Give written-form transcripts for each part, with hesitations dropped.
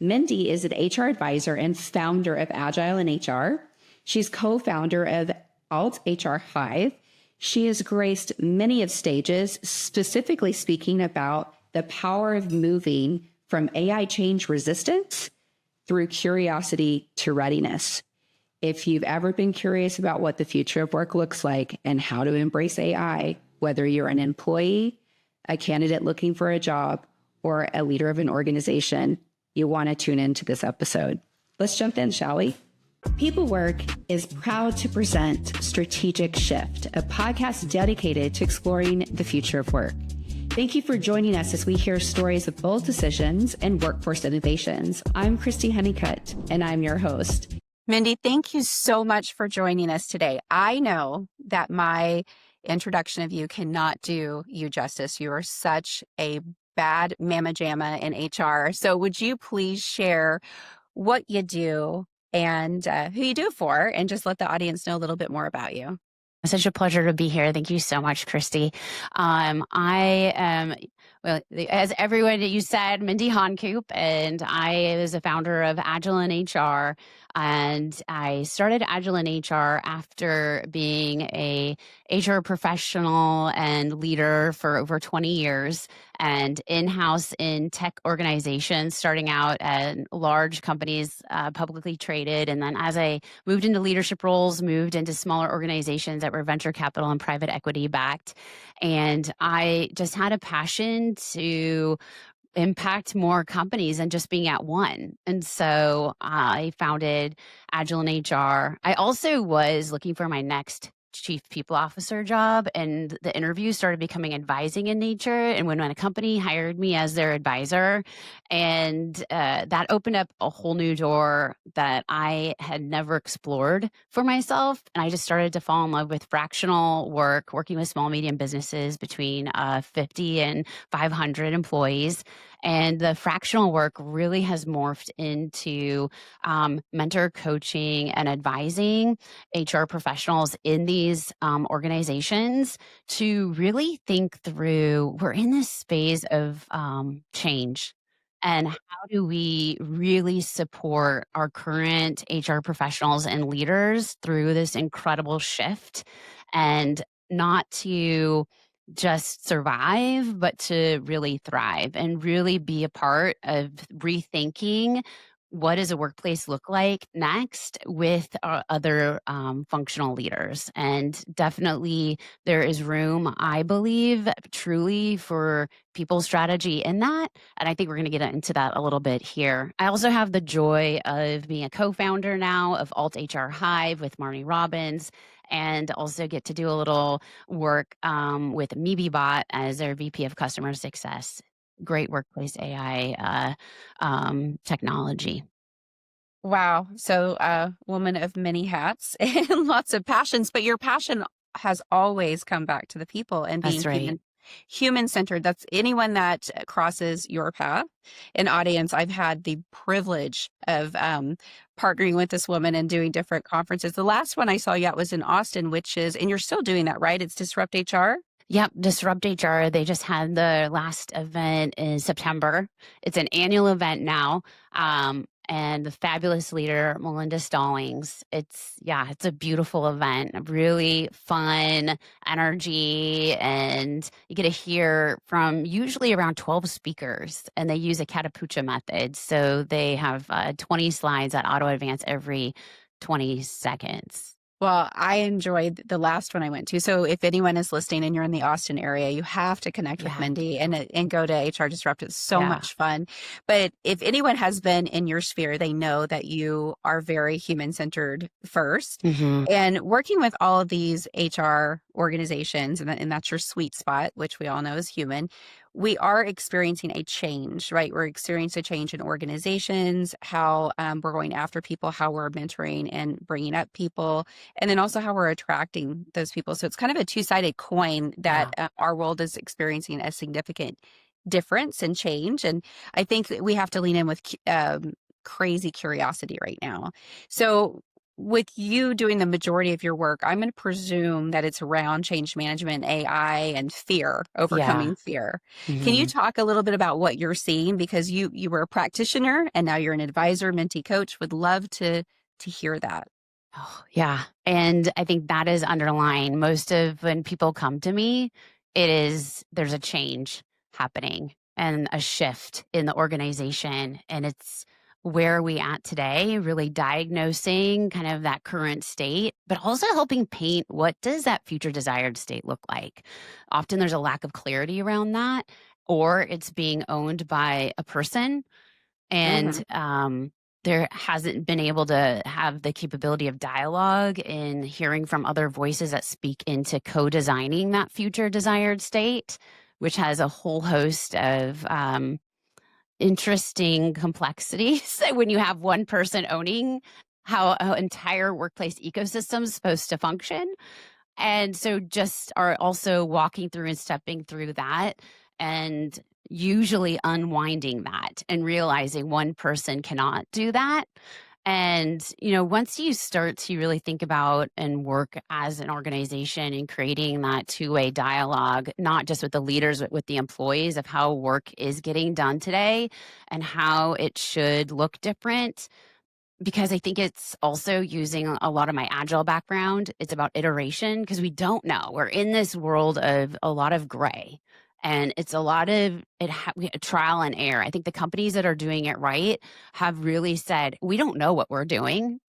Mindy is an HR advisor and founder of Agile in HR. She's co-founder of Alt HR Hive. She has graced many of stages, specifically speaking about the power of moving from AI change resistance through curiosity to readiness. If you've ever been curious about what the future of work looks like and how to embrace AI, whether you're an employee, a candidate looking for a job, or a leader of an organization, you want to tune into this episode. Let's jump in, shall we? People Work is proud to present Strategic Shift, a podcast dedicated to exploring the future of work. Thank you for joining us as we hear stories of bold decisions and workforce innovations. I'm Christy Honeycutt, and I'm your host. Mindy, thank you so much for joining us today. I know that my introduction of you cannot do you justice. You are such a bad mamma jamma in HR. So would you please share what you do and who you do it for, and just let the audience know a little bit more about you? It's such a pleasure to be here. Thank you so much, Christy. I am, well, as everyone you said, Mindy Honcoop, and I was a founder of Agile in HR. And I started Agile in HR after being a HR professional and leader for over 20 years, and in-house in tech organizations, starting out at large companies, publicly traded. And then as I moved into leadership roles, moved into smaller organizations that were venture capital and private equity backed. And I just had a passion to impact more companies than just being at one. And so I founded Agile in HR. I also was looking for my next chief people officer job, and the interview started becoming advising in nature. And when a company hired me as their advisor, and that opened up a whole new door that I had never explored for myself. And I just started to fall in love with fractional work, working with small, medium businesses between 50 and 500 employees. And the fractional work really has morphed into mentor coaching and advising HR professionals in these organizations to really think through, we're in this phase of change. And how do we really support our current HR professionals and leaders through this incredible shift, and not to just survive, but to really thrive and really be a part of rethinking what does a workplace look like next with other functional leaders. And definitely there is room, I believe, truly for people strategy in that. And I think we're going to get into that a little bit here. I also have the joy of being a co-founder now of Alt HR Hive with Marnie Robbins, and also get to do a little work with MebeBot as their VP of Customer Success. Great workplace AI technology. Wow. So woman of many hats and lots of passions, but your passion has always come back to the people and being That's right. human-centered. That's anyone that crosses your path. An audience, I've had the privilege of partnering with this woman and doing different conferences. The last one I saw you at was in Austin, which is, and you're still doing that, right? It's Disrupt HR? Yep, Disrupt HR. They just had the last event in September. It's an annual event now. And the fabulous leader, Melinda Stallings. It's a beautiful event, really fun energy. And you get to hear from usually around 12 speakers, and they use a catapucha method. So they have 20 slides that auto advance every 20 seconds. Well, I enjoyed the last one I went to. So if anyone is listening and you're in the Austin area, you have to connect with Mindy and go to HR Disrupt. It's so much fun. But if anyone has been in your sphere, they know that you are very human-centered first. Mm-hmm. And working with all of these HR organizations, and that's your sweet spot, which we all know is human. We are experiencing a change, right? We're experiencing a change in organizations, how we're going after people, how we're mentoring and bringing up people, and then also how we're attracting those people. So it's kind of a two-sided coin that our world is experiencing a significant difference and change. And I think that we have to lean in with crazy curiosity right now. So with you doing the majority of your work, I'm going to presume that it's around change management, AI, and fear, Yeah. overcoming fear. Can you Mhm. talk a little bit about what you're seeing? Because you were a practitioner and now you're an advisor, mentee coach. Would love to hear that. Oh, yeah. And I think that is underlying most of when people come to me, there's a change happening and a shift in the organization. And it's where are we at today, really diagnosing kind of that current state, but also helping paint what does that future desired state look like. Often there's a lack of clarity around that, or it's being owned by a person and Mm-hmm. there hasn't been able to have the capability of dialogue and hearing from other voices that speak into co-designing that future desired state, which has a whole host of interesting complexities when you have one person owning how an entire workplace ecosystem is supposed to function. And so just are also walking through and stepping through that and usually unwinding that and realizing one person cannot do that. And, once you start to really think about and work as an organization and creating that two-way dialogue, not just with the leaders, but with the employees of how work is getting done today and how it should look different, because I think it's also using a lot of my agile background. It's about iteration because we don't know. We're in this world of a lot of gray, and it's a lot of trial and error. I think the companies that are doing it right have really said, we don't know what we're doing,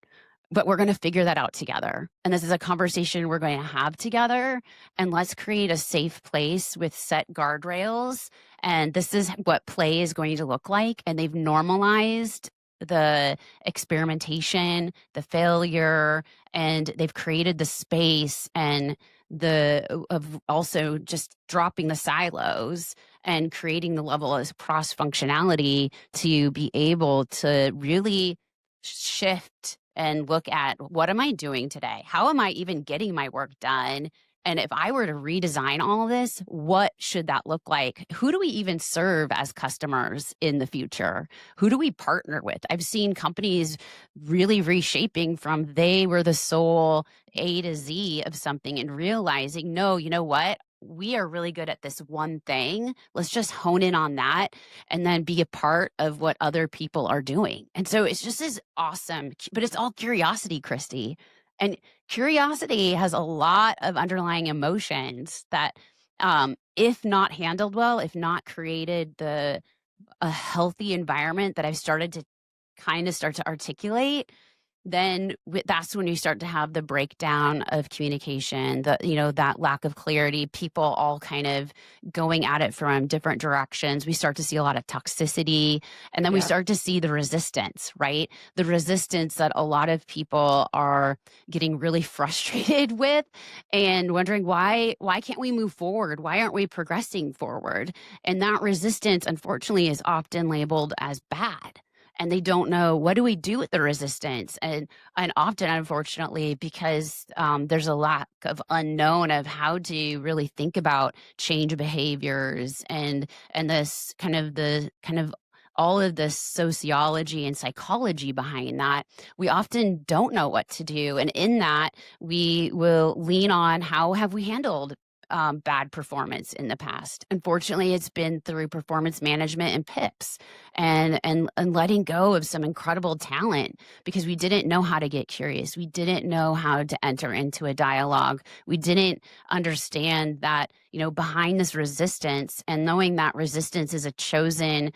but we're going to figure that out together. And this is a conversation we're going to have together. And let's create a safe place with set guardrails. And this is what play is going to look like. And they've normalized the experimentation, the failure, and they've created the space and the of also just dropping the silos and creating the level of cross functionality to be able to really shift and look at what am I doing today? How am I even getting my work done? And if I were to redesign all of this, what should that look like? Who do we even serve as customers in the future? Who do we partner with? I've seen companies really reshaping from they were the sole A to Z of something and realizing, no, you know what? We are really good at this one thing. Let's just hone in on that and then be a part of what other people are doing. And so it's just as awesome, but it's all curiosity, Christy. And curiosity has a lot of underlying emotions that, if not handled well, if not created a healthy environment that I've started to kind of start to articulate, then that's when you start to have the breakdown of communication, that lack of clarity, people all kind of going at it from different directions. We start to see a lot of toxicity, and then we start to see the resistance, right? The resistance that a lot of people are getting really frustrated with and wondering why can't we move forward? Why aren't we progressing forward? And that resistance, unfortunately, is often labeled as bad, and they don't know what do we do with the resistance, and often, unfortunately, because there's a lack of unknown of how to really think about change behaviors and this kind of all of the sociology and psychology behind that, we often don't know what to do. And in that, we will lean on how have we handled bad performance in the past. Unfortunately, it's been through performance management and PIPs and letting go of some incredible talent because we didn't know how to get curious. We didn't know how to enter into a dialogue. We didn't understand that, behind this resistance and knowing that resistance is a chosen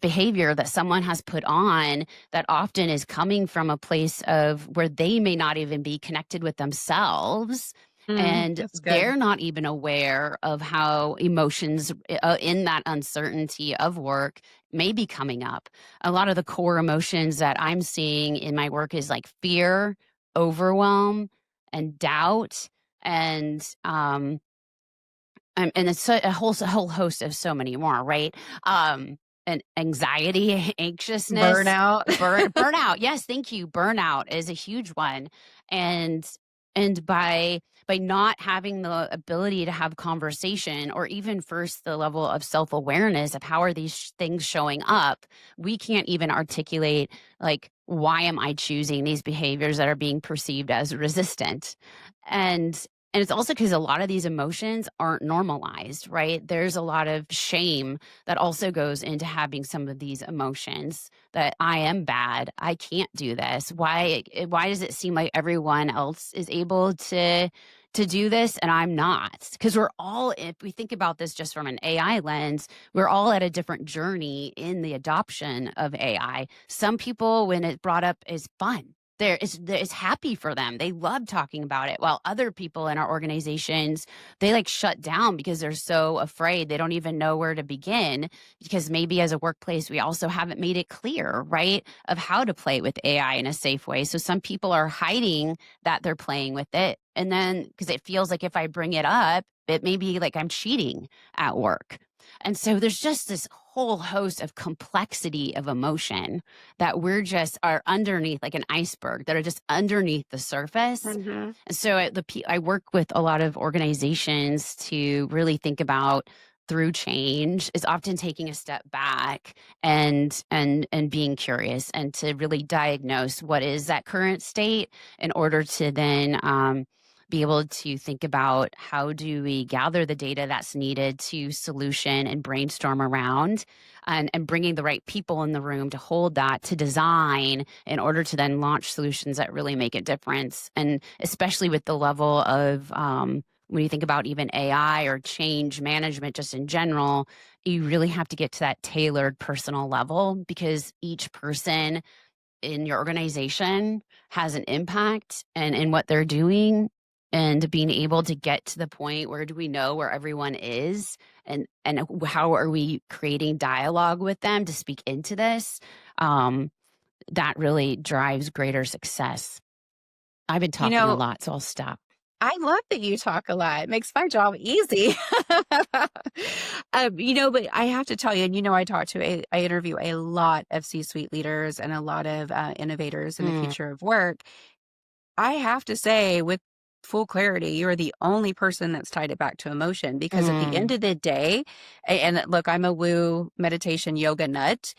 behavior that someone has put on that often is coming from a place of where they may not even be connected with themselves, and they're not even aware of how emotions in that uncertainty of work may be coming up. A lot of the core emotions that I'm seeing in my work is like fear, overwhelm, and doubt, and it's a whole host of so many more, right? And anxiety, anxiousness, burnout. Yes, thank you. Burnout is a huge one, and by by not having the ability to have conversation, or even first the level of self-awareness of how are these things showing up, we can't even articulate, like, why am I choosing these behaviors that are being perceived as resistant? And it's also because a lot of these emotions aren't normalized, right? There's a lot of shame that also goes into having some of these emotions, that I am bad, I can't do this. Why does it seem like everyone else is able to do this and I'm not? Because we're all, if we think about this just from an AI lens, we're all at a different journey in the adoption of AI. Some people, when it's brought up, is fun. It's happy for them. They love talking about it. While other people in our organizations, they like shut down because they're so afraid. They don't even know where to begin, because maybe as a workplace, we also haven't made it clear, right, of how to play with AI in a safe way. So some people are hiding that they're playing with it. And then because it feels like if I bring it up, it may be like I'm cheating at work. And so there's just this whole host of complexity of emotion that we're just are underneath, like an iceberg, that are just underneath the surface. Mm-hmm. And so I work with a lot of organizations to really think about, through change, is often taking a step back and being curious, and to really diagnose what is that current state, in order to then be able to think about, how do we gather the data that's needed to solution and brainstorm around, and bringing the right people in the room to hold that, to design, in order to then launch solutions that really make a difference. And especially with the level of, when you think about even AI or change management just in general, you really have to get to that tailored personal level, because each person in your organization has an impact and in what they're doing. And being able to get to the point where do we know where everyone is, and how are we creating dialogue with them to speak into this, that really drives greater success. I've been You talking a know, lot, so I'll stop. I love that you talk a lot. It makes my job easy. But I have to tell you, and I interview a lot of C-suite leaders and a lot of innovators in the future of work. I have to say, with full clarity, you're the only person that's tied it back to emotion, because at the end of the day, and look, I'm a woo meditation yoga nut.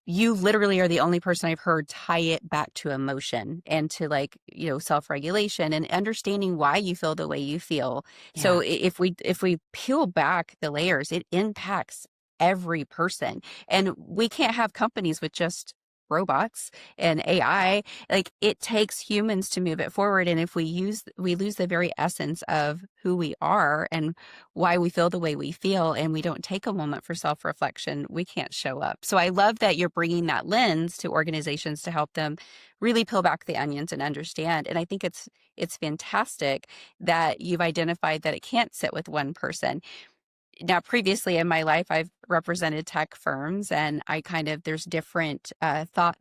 You literally are the only person I've heard tie it back to emotion and to, like, self-regulation and understanding why you feel the way you feel. So if we peel back the layers, it impacts every person. And we can't have companies with just robots and AI. Like, it takes humans to move it forward. And if we lose the very essence of who we are and why we feel the way we feel, and we don't take a moment for self-reflection, we can't show up. So I love that you're bringing that lens to organizations to help them really peel back the onions and understand. And I think it's fantastic that you've identified that it can't sit with one person. Now, previously in my life, I've represented tech firms, and there's different thought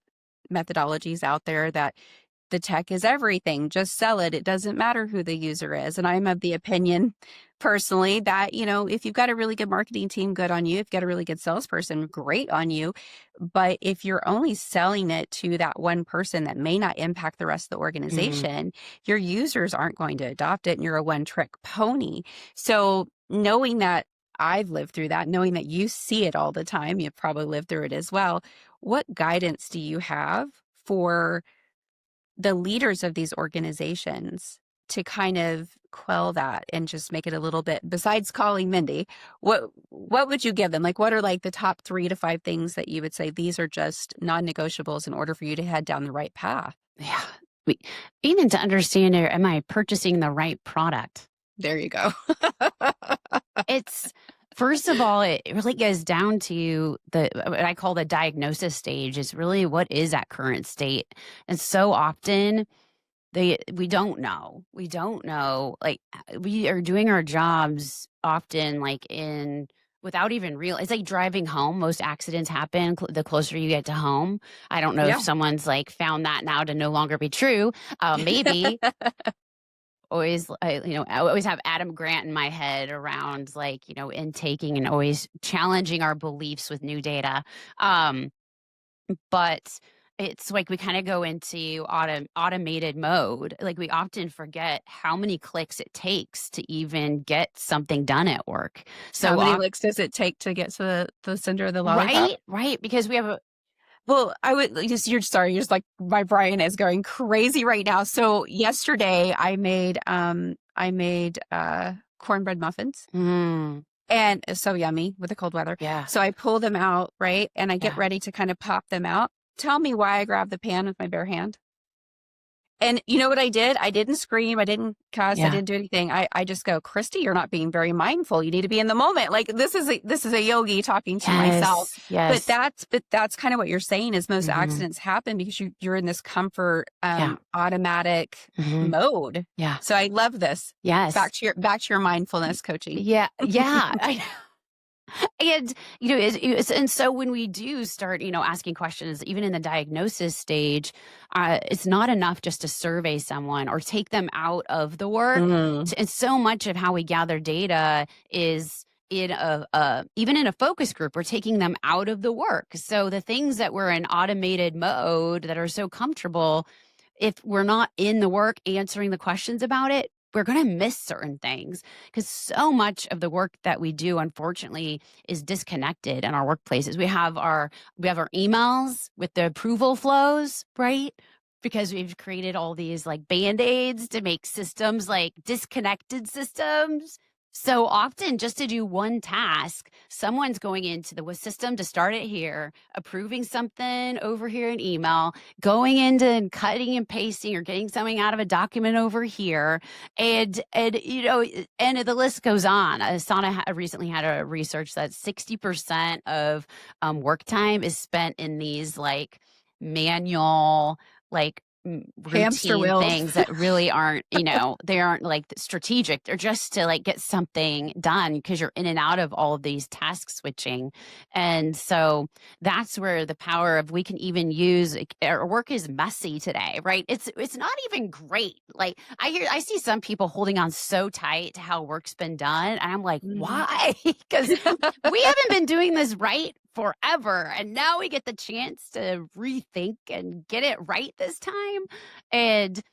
methodologies out there that the tech is everything. Just sell it. It doesn't matter who the user is. And I'm of the opinion personally that, if you've got a really good marketing team, good on you. If you've got a really good salesperson, great on you. But if you're only selling it to that one person that may not impact the rest of the organization, your users aren't going to adopt it, and you're a one-trick pony. So knowing that I've lived through that, knowing that you see it all the time, you've probably lived through it as well. What guidance do you have for the leaders of these organizations to kind of quell that and just make it a little bit, besides calling Mindy, what would you give them? Like, what are like the top 3 to 5 things that you would say these are just non-negotiables in order for you to head down the right path? Yeah. Even to understand, am I purchasing the right product? There you go. It's, first of all, it really goes down to what I call the diagnosis stage, is really, what is that current state? And so often we don't know. We don't know. Like, we are doing our jobs often without even it's like driving home. Most accidents happen the closer you get to home. I don't know if someone's like found that now to no longer be true. Maybe. I always have Adam Grant in my head around, intaking and always challenging our beliefs with new data. But it's like we kind of go into automated mode. Like we often forget how many clicks it takes to even get something done at work. So how many licks does it take to get to the center of the lollipop? Right. Because we have a Well, I would just, you're like, my brain is going crazy right now. So yesterday I made cornbread muffins. And it's so yummy with the cold weather. Yeah. So I pull them out, right? And I get ready to kind of pop them out. Tell me why I grabbed the pan with my bare hand. And you know what I did? I didn't scream. I didn't cuss. I didn't do anything. I just go, Christy, you're not being very mindful. You need to be in the moment. Like this is a yogi talking to myself. Yes. But that's kind of what you're saying is most accidents happen because you're in this comfort, automatic mode. Yeah. So I love this. Yes. Back to your mindfulness coaching. Yeah. Yeah. I know. And, and so when we do start, asking questions, even in the diagnosis stage, it's not enough just to survey someone or take them out of the work. And so much of how we gather data is in even in a focus group, we're taking them out of the work. So the things that we're in automated mode that are so comfortable, if we're not in the work answering the questions about it, we're going to miss certain things because so much of the work that we do, unfortunately, is disconnected in our workplaces. We have our emails with the approval flows, right? Because we've created all these like Band-Aids to make systems like disconnected systems. So often just to do one task, someone's going into the system to start it here, approving something over here in email, going into and cutting and pasting or getting something out of a document over here. And the list goes on. Asana recently had a research that 60% of work time is spent in these like manual, like Hamster routine wheels. things that really aren't, they aren't like strategic. They're just to like get something done because you're in and out of all of these task switching. And so that's where the power of we can even use our work is messy today, right? It's not even great. Like I see some people holding on so tight to how work's been done. And I'm like, why? Because we haven't been doing this right forever. And now we get the chance to rethink and get it right this time. And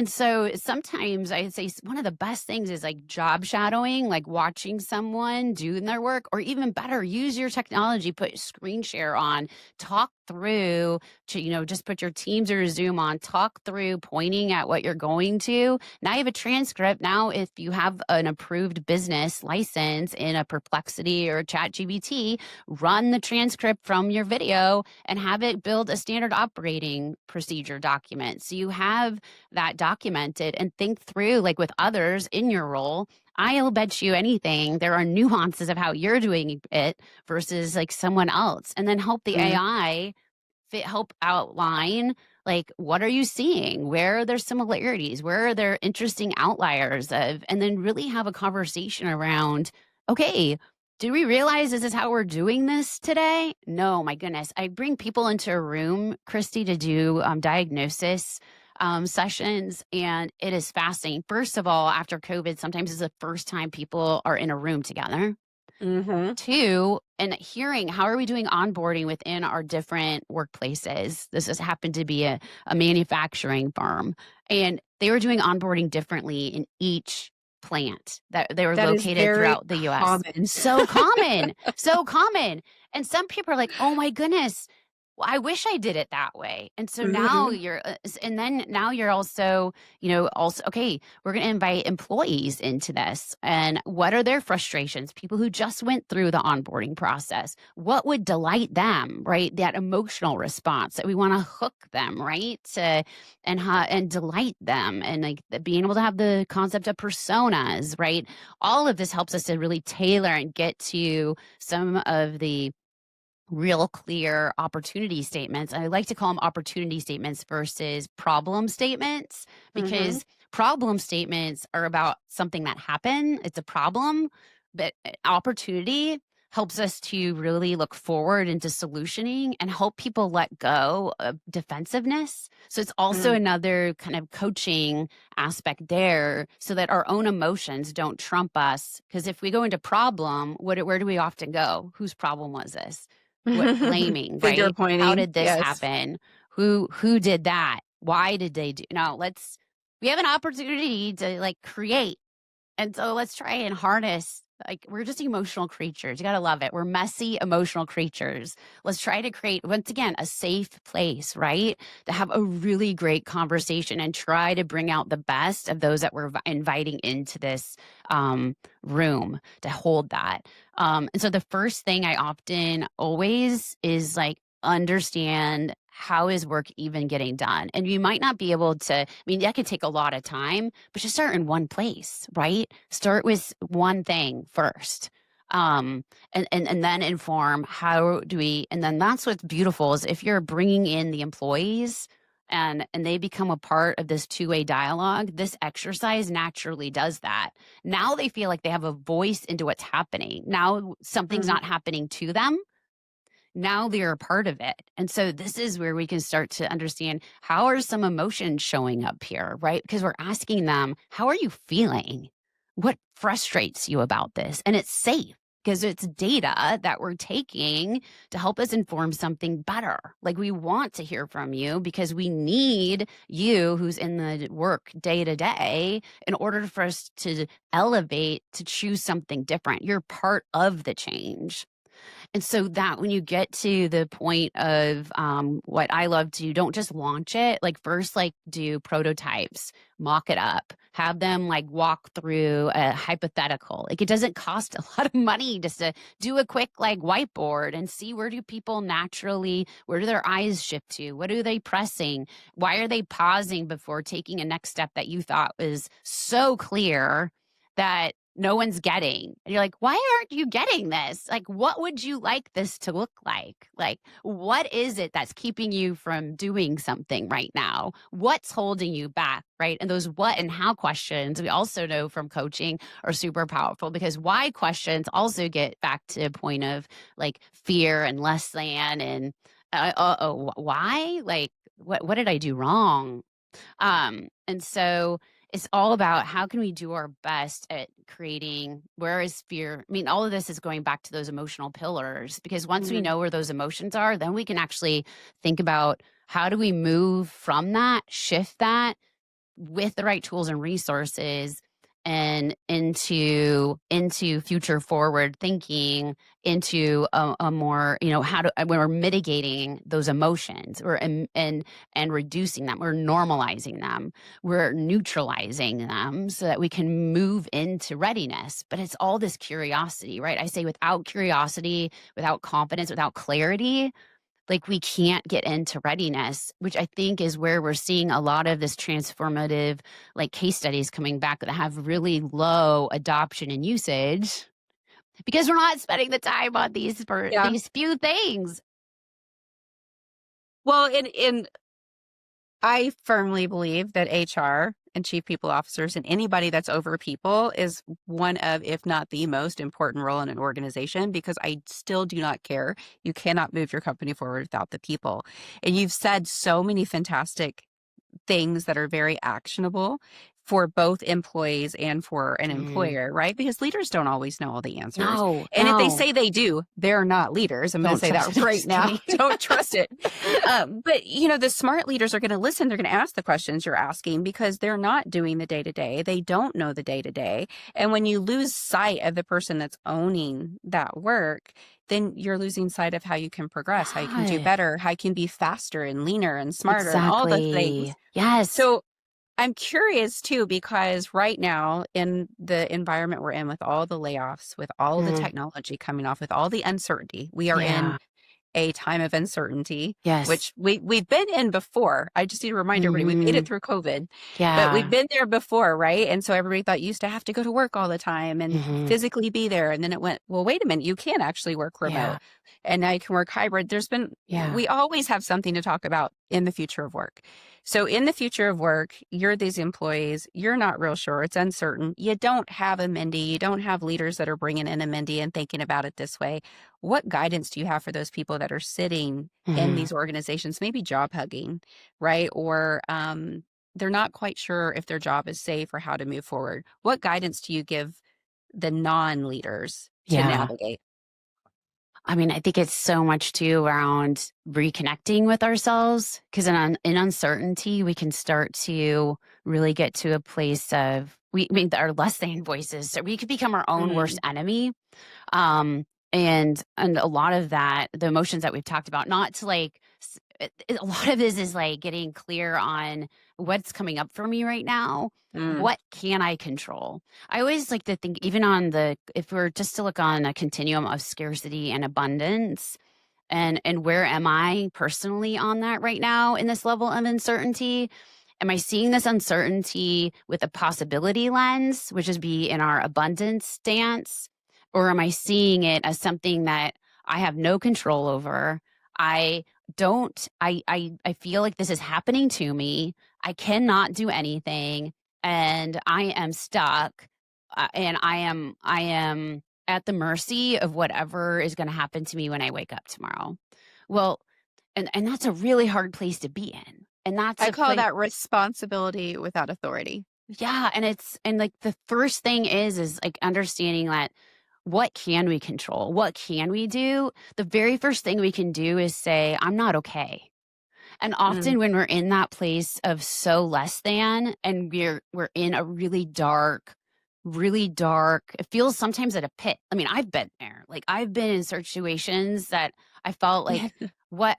so sometimes I'd say one of the best things is like job shadowing, like watching someone doing their work, or even better, use your technology, put screen share on, talk through to, just put your Teams or Zoom on, talk through pointing at what you're going to. Now you have a transcript. Now, if you have an approved business license in a Perplexity or a ChatGPT, run the transcript from your video and have it build a standard operating procedure document. So you have that documented and think through, like with others in your role, I'll bet you anything there are nuances of how you're doing it versus like someone else, and then help the AI help outline like what are you seeing, where are there similarities, where are there interesting outliers of, and then really have a conversation around, okay, did we realize this is how we're doing this today? No, my goodness. I bring people into a room, Christy, to do diagnosis sessions, and it is fascinating. First of all, after COVID, sometimes it's the first time people are in a room together. Two, and hearing how are we doing onboarding within our different workplaces. This has happened to be a manufacturing firm, and they were doing onboarding differently in each plant that they were located throughout the US. Common. So common, so common. And some people are like, oh my goodness, well, I wish I did it that way. And so now now you're also, okay, we're going to invite employees into this. And what are their frustrations? People who just went through the onboarding process. What would delight them, right? That emotional response that we want to hook them, right? And delight them, and like being able to have the concept of personas, right? All of this helps us to really tailor and get to some of the real clear opportunity statements. I like to call them opportunity statements versus problem statements, because problem statements are about something that happened. It's a problem, but opportunity helps us to really look forward into solutioning and help people let go of defensive-ness. So it's also another kind of coaching aspect there, so that our own emotions don't trump us. Because if we go into problem, where do we often go? Whose problem was this? What blaming, right? Finger pointing. How did this happen? Who did that? Why did they do? No, we have an opportunity to like create. And so let's try and harness, like, we're just emotional creatures. You got to love it. We're messy, emotional creatures. Let's try to create, once again, a safe place, right? To have a really great conversation and try to bring out the best of those that we're inviting into this room to hold that. And so the first thing I often always is like, understand how is work even getting done? And you might not be able to, I mean, that could take a lot of time, but just start in one place, right? Start with one thing first. And then inform how do we, and then that's what's beautiful is if you're bringing in the employees and they become a part of this two-way dialogue, this exercise naturally does that. Now they feel like they have a voice into what's happening. Now something's not happening to them. Now they're a part of it. And so this is where we can start to understand how are some emotions showing up here, right? Because we're asking them, how are you feeling? What frustrates you about this? And it's safe because it's data that we're taking to help us inform something better. Like we want to hear from you because we need you who's in the work day to day in order for us to elevate, to choose something different. You're part of the change. And so that when you get to the point of what I love to do, don't just launch it. Like first, like do prototypes, mock it up, have them like walk through a hypothetical. Like it doesn't cost a lot of money just to do a quick like whiteboard and see where do people naturally, where do their eyes shift to? What are they pressing? Why are they pausing before taking a next step that you thought was so clear that no one's getting? And you're like, why aren't you getting this? Like, what would you like this to look like? Like, what is it that's keeping you from doing something right now? What's holding you back, right? And those what and how questions, we also know from coaching are super powerful because why questions also get back to a point of like fear and less than and why? Like, what did I do wrong? And so it's all about how can we do our best at creating, where is fear? I mean, all of this is going back to those emotional pillars because once we know where those emotions are, then we can actually think about how do we move from that, shift that with the right tools and resources and into future forward thinking, into a more, you know, how to, when we're mitigating those emotions or and reducing them, we're normalizing them, we're neutralizing them so that we can move into readiness. But it's all this curiosity, right? I say without curiosity, without confidence, without clarity, like we can't get into readiness, which I think is where we're seeing a lot of this transformative like case studies coming back that have really low adoption and usage because we're not spending the time on these few things. Well, and I firmly believe that HR and chief people officers and anybody that's over people is one of, if not the most important role in an organization, because I still do not care. You cannot move your company forward without the people. And you've said so many fantastic things that are very actionable for both employees and for an employer, right? Because leaders don't always know all the answers. And if they say they do, they're not leaders. I'm going to say that right now. Don't trust it. But, you know, the smart leaders are going to listen. They're going to ask the questions you're asking because they're not doing the day-to-day. They don't know the day-to-day. And when you lose sight of the person that's owning that work, then you're losing sight of how you can progress, how you can do better, how you can be faster and leaner and smarter and all the things. Yes. So I'm curious too, because right now in the environment we're in with all the layoffs, with all the technology coming off, with all the uncertainty, we are in a time of uncertainty, which we've been in before. I just need to remind everybody, we made it through COVID, but we've been there before, right? And so everybody thought you used to have to go to work all the time and physically be there. And then it went, well, wait a minute, you can actually work remote and now you can work hybrid. There's been, we always have something to talk about in the future of work. So in the future of work, you're these employees, you're not real sure, it's uncertain. You don't have a Mindy, you don't have leaders that are bringing in a Mindy and thinking about it this way. What guidance do you have for those people that are sitting in these organizations, maybe job hugging, right? Or they're not quite sure if their job is safe or how to move forward. What guidance do you give the non-leaders to navigate? I mean, I think it's so much too around reconnecting with ourselves, because in uncertainty, we can start to really get to a place of I mean, our less than voices. So we could become our own worst enemy. And a lot of that, the emotions that we've talked about, not to like, a lot of this is like getting clear on what's coming up for me right now. What can I control? I always like to think, even on if we're just to look on a continuum of scarcity and abundance, and where am I personally on that right now in this level of uncertainty? Am I seeing this uncertainty with a possibility lens, which is be in our abundance stance? Or am I seeing it as something that I have no control over? I don't, I feel like this is happening to me. I cannot do anything, and I am stuck, and I am at the mercy of whatever is going to happen to me when I wake up tomorrow. Well, and that's a really hard place to be in. And that's I call that responsibility without authority. Yeah. And like the first thing is like understanding that what can we control? What can we do? The very first thing we can do is say, I'm not okay. And often when we're in that place of so less than, and we're in a really dark, it feels sometimes at a pit. I mean, I've been there. Like I've been in situations that I felt like, what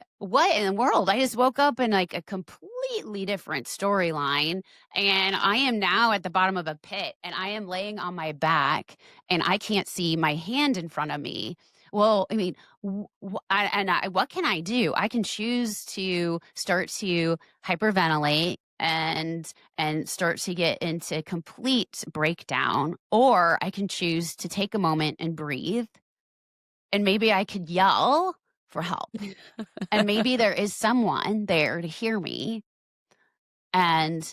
in the world? I just woke up in like a completely different storyline, and I am now at the bottom of a pit, and I am laying on my back, and I can't see my hand in front of me. Well, I mean, what can I do? I can choose to start to hyperventilate and start to get into complete breakdown, or I can choose to take a moment and breathe, and maybe I could yell for help. And maybe there is someone there to hear me. And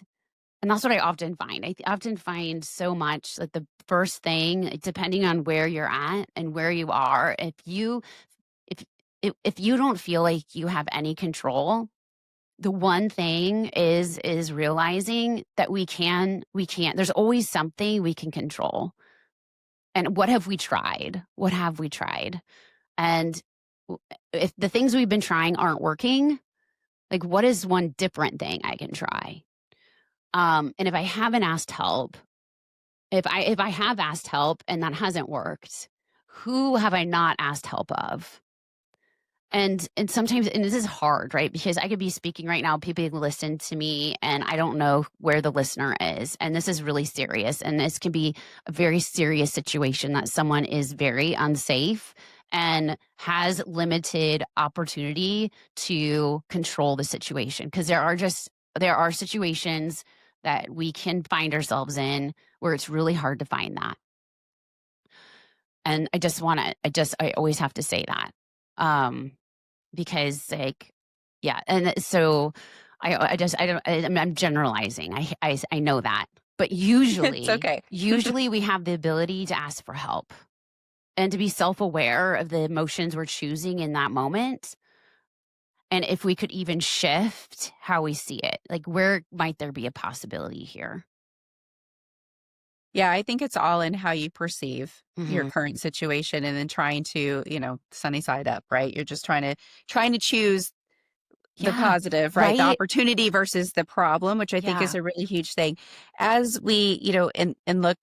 that's what I often find. I often find so much that the first thing, depending on where you're at and where you are, if you don't feel like you have any control, the one thing is realizing that we can't, there's always something we can control. And what have we tried? What have we tried? And if the things we've been trying aren't working, like what is one different thing I can try? And if I haven't asked help, if I have asked help and that hasn't worked, who have I not asked help of? And sometimes, and this is hard, right? Because I could be speaking right now, people listen to me, and I don't know where the listener is. And this is really serious. And this can be a very serious situation that someone is very unsafe and has limited opportunity to control the situation. Because there are situations that we can find ourselves in where it's really hard to find that. And I always have to say that. Because like, yeah. And so I'm generalizing. I know that, but usually, It's okay. Usually we have the ability to ask for help and to be self-aware of the emotions we're choosing in that moment. And if we could even shift how we see it, like where might there be a possibility here? Yeah, I think it's all in how you perceive your current situation, and then trying to, sunny side up, right? You're just trying to choose the positive, right? The opportunity versus the problem, which I think is a really huge thing. As we, and look,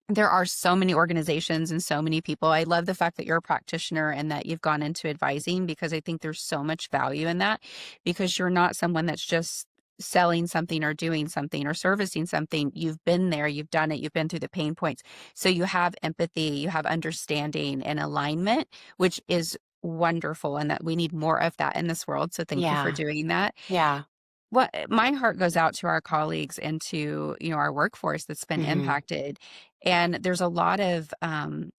there are so many organizations and so many people. I love the fact that you're a practitioner and that you've gone into advising, because I think there's so much value in that, because you're not someone that's just selling something or doing something or servicing something. You've been there, you've done it, you've been through the pain points. So you have empathy, you have understanding and alignment, which is wonderful, and that we need more of that in this world. So thank you for doing that. Yeah. What my heart goes out to our colleagues and to, our workforce that's been impacted. And there's a lot of,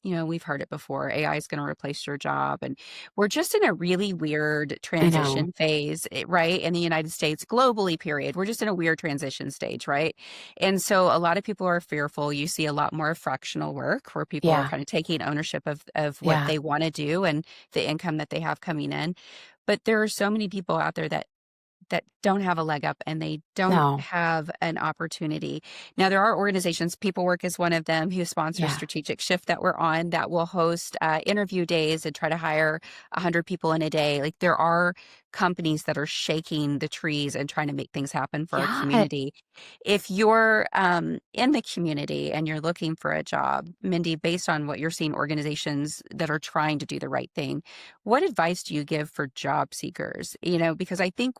we've heard it before, AI is going to replace your job. And we're just in a really weird transition phase, right? In the United States, globally, period. We're just in a weird transition stage, right? And so a lot of people are fearful. You see a lot more fractional work where people are kind of taking ownership of what they want to do and the income that they have coming in. But there are so many people out there that that don't have a leg up and they don't No. have an opportunity. Now, there are organizations, People Work is one of them, who sponsors Yeah. Strategic Shift that we're on, that will host interview days and try to hire 100 people in a day. Like, there are companies that are shaking the trees and trying to make things happen for our Yeah. community. If you're in the community and you're looking for a job, Mindy, based on what you're seeing, organizations that are trying to do the right thing, what advice do you give for job seekers? Because I think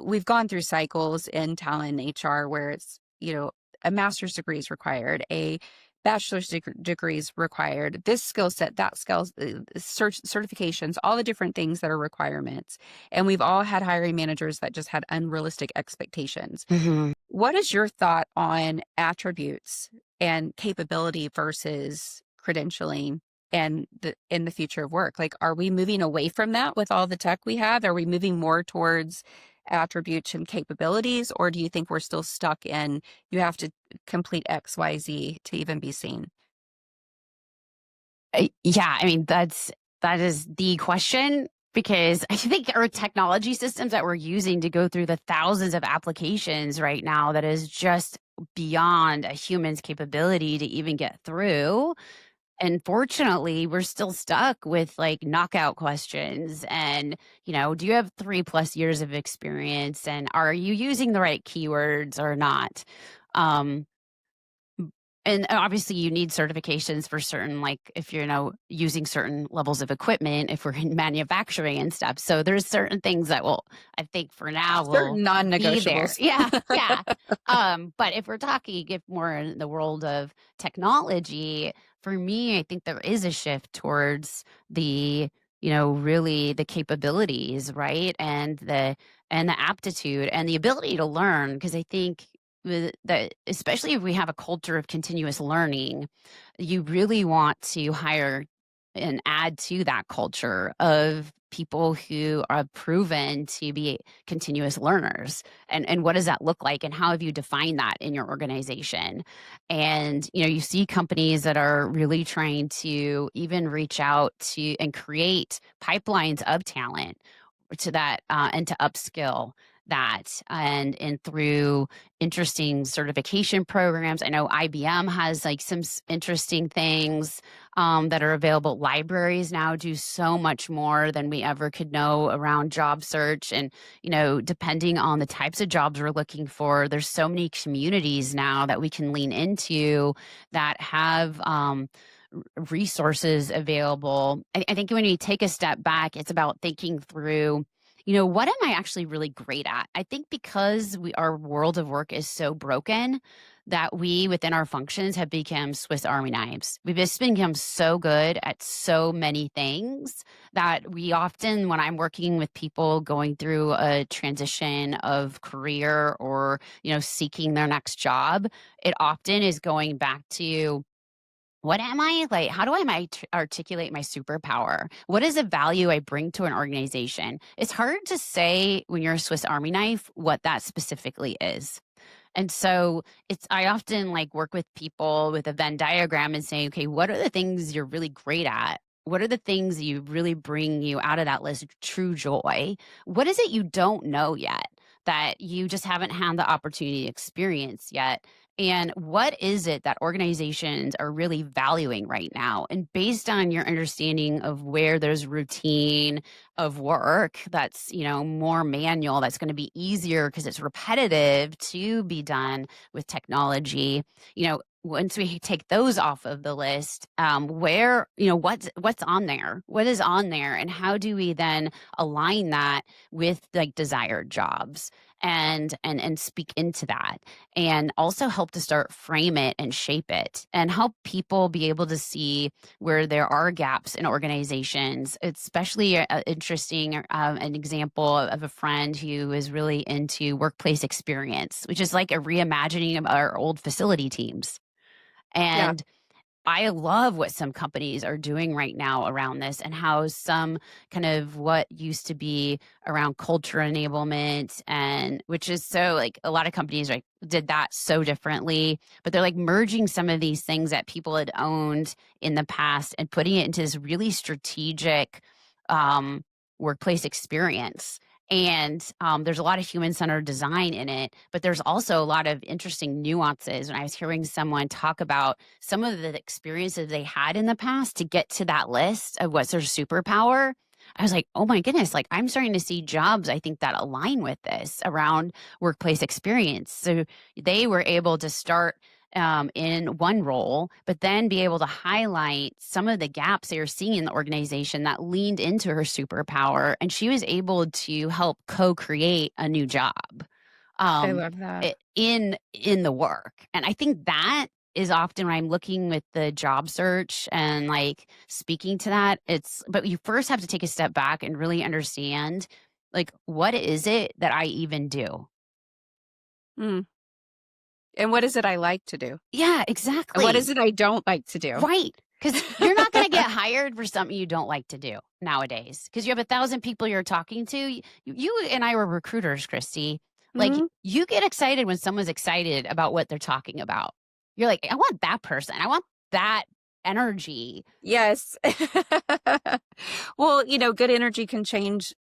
we've gone through cycles in talent and HR where it's, a master's degree is required, a bachelor's degree is required, this skill set, that skills, certifications, all the different things that are requirements. And we've all had hiring managers that just had unrealistic expectations. Mhm. What is your thought on attributes and capability versus credentialing and in the future of work? Like, are we moving away from that with all the tech we have? Are we moving more towards attributes and capabilities, or do you think we're still stuck in you have to complete XYZ to even be seen? Yeah, I mean, that is the question, because I think our technology systems that we're using to go through the thousands of applications right now, that is just beyond a human's capability to even get through. Unfortunately, we're still stuck with like knockout questions and, do you have 3+ years of experience, and are you using the right keywords or not? Um, and obviously you need certifications for certain, like if you're using certain levels of equipment, if we're in manufacturing and stuff. So there's certain things that will, I think for now, will Certain be there. non-negotiables. Yeah, yeah. But if we're talking if more in the world of technology, for me, I think there is a shift towards the, really the capabilities, right? And the aptitude and the ability to learn. Because I think that, especially if we have a culture of continuous learning, you really want to hire and add to that culture of people who are proven to be continuous learners. And what does that look like, and how have you defined that in your organization? And you see companies that are really trying to even reach out to and create pipelines of talent to that, and to upskill that, and through interesting certification programs. I know IBM has like some interesting things that are available. Libraries now do so much more than we ever could know around job search. And, depending on the types of jobs we're looking for, there's so many communities now that we can lean into that have resources available. I think when you take a step back, it's about thinking through, what am I actually really great at? I think because our world of work is so broken, that we within our functions have become Swiss Army knives. We've just become so good at so many things that we often, when I'm working with people going through a transition of career or, seeking their next job, it often is going back to, what am I like? How do I articulate my superpower? What is the value I bring to an organization? It's hard to say when you're a Swiss Army knife what that specifically is. And so I often like work with people with a Venn diagram and say, okay, what are the things you're really great at? What are the things that you really bring you out of that list? True joy. What is it you don't know yet that you just haven't had the opportunity to experience yet? And what is it that organizations are really valuing right now? And based on your understanding of where there's routine of work that's, more manual, that's going to be easier because it's repetitive to be done with technology, once we take those off of the list, where, what's on there? What is on there? And how do we then align that with like desired jobs and speak into that, and also help to start frame it and shape it and help people be able to see where there are gaps in organizations. It's especially interesting, an example of a friend who is really into workplace experience, which is like a reimagining of our old facility teams. Yeah. And I love what some companies are doing right now around this, and how some kind of what used to be around culture enablement, and which is so like a lot of companies like did that so differently, but they're like merging some of these things that people had owned in the past and putting it into this really strategic um, workplace experience. And there's a lot of human-centered design in it, but there's also a lot of interesting nuances. When I was hearing someone talk about some of the experiences they had in the past to get to that list of what's their superpower, I was like, oh my goodness, like I'm starting to see jobs, I think, that align with this around workplace experience. So they were able to start in one role, but then be able to highlight some of the gaps they were seeing in the organization that leaned into her superpower. And she was able to help co-create a new job I love that. in the work. And I think that is often when I'm looking with the job search and like speaking to that, but you first have to take a step back and really understand, like, what is it that I even do? Mm. And what is it I like to do? Yeah, And exactly. what is it I don't like to do? Right. Because you're not going to get hired for something you don't like to do nowadays. Because you have 1,000 people you're talking to. You and I were recruiters, Christy. Like, Mhm. you get excited when someone's excited about what they're talking about. You're like, I want that person. I want that energy. Yes. Well, good energy can change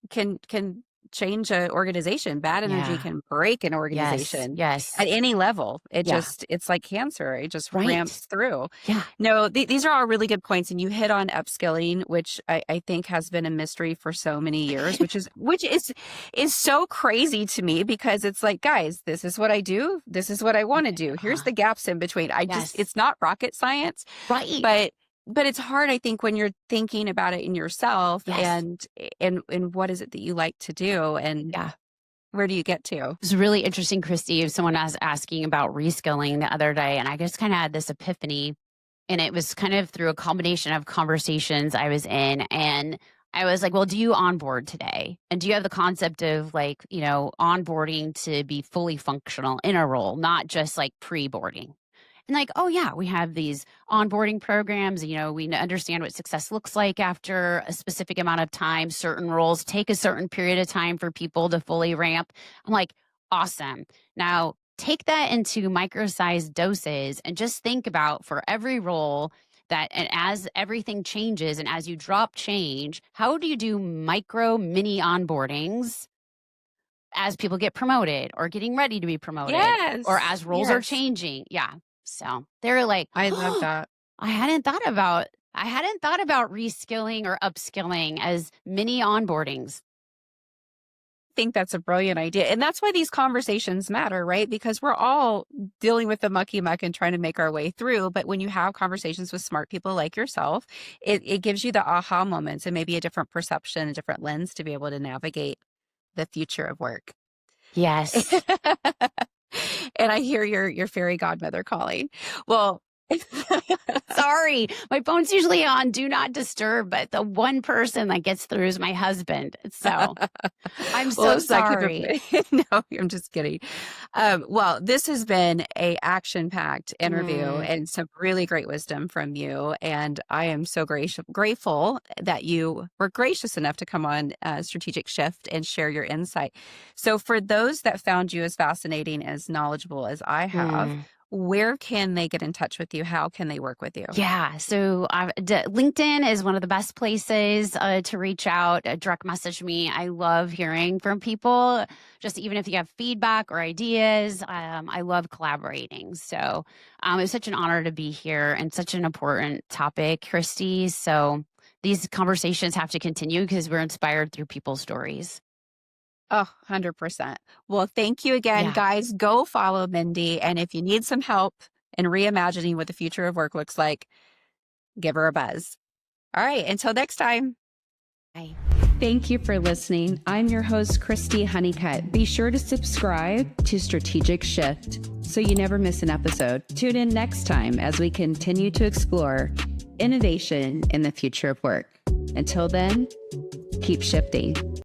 change an organization. Bad energy Yeah. can break an Yes. organization Yes. at any level. Yeah. It's like cancer. It just Right. ramps through. Yeah. No, these are all really good points. And you hit on upskilling, which I think has been a mystery for so many years, which is so crazy to me, because it's like, guys, this is what I do. This is what I want to do. Here's the gaps in between. Yes. It's not rocket science, Right. but it's hard, I think, when you're thinking about it in yourself Yes. and what is it that you like to do, and Yeah. where do you get to? It was really interesting, Christy. Someone was asking about reskilling the other day, and I just kind of had this epiphany. And it was kind of through a combination of conversations I was in. And I was like, well, do you onboard today? And do you have the concept of like, onboarding to be fully functional in a role, not just like pre-boarding? And like, oh yeah, we have these onboarding programs. We understand what success looks like after a specific amount of time. Certain roles take a certain period of time for people to fully ramp. I'm like, awesome. Now take that into micro-sized doses and just think about, for every role, that, and as everything changes and as you drop change, how do you do micro mini onboardings as people get promoted or getting ready to be promoted, or Yes. as roles are Yes. changing? Yeah. So they're like, I love that. I hadn't thought about reskilling or upskilling as mini onboardings. Think that's a brilliant idea. And that's why these conversations matter, right? Because we're all dealing with the mucky muck and trying to make our way through. But when you have conversations with smart people like yourself, it gives you the aha moments and maybe a different perception, a different lens to be able to navigate the future of work. Yes. And I hear your fairy godmother calling. Well, Sorry, my phone's usually on do not disturb, but the one person that gets through is my husband. So I'm so sorry. No, I'm just kidding. Well, this has been a action-packed interview and some really great wisdom from you. And I am so grateful that you were gracious enough to come on Strategic Shift and share your insight. So for those that found you as fascinating, as knowledgeable as I have, where can they get in touch with you? How can they work with you? Yeah. So LinkedIn is one of the best places to reach out, direct message me. I love hearing from people, just even if you have feedback or ideas. I love collaborating. So it's such an honor to be here and such an important topic, Christy. So these conversations have to continue because we're inspired through people's stories. Oh, 100%. Well, thank you again, guys. Go follow Mindy. And if you need some help in reimagining what the future of work looks like, give her a buzz. All right. Until next time. Bye. Thank you for listening. I'm your host, Christy Honeycutt. Be sure to subscribe to Strategic Shift so you never miss an episode. Tune in next time as we continue to explore innovation in the future of work. Until then, keep shifting.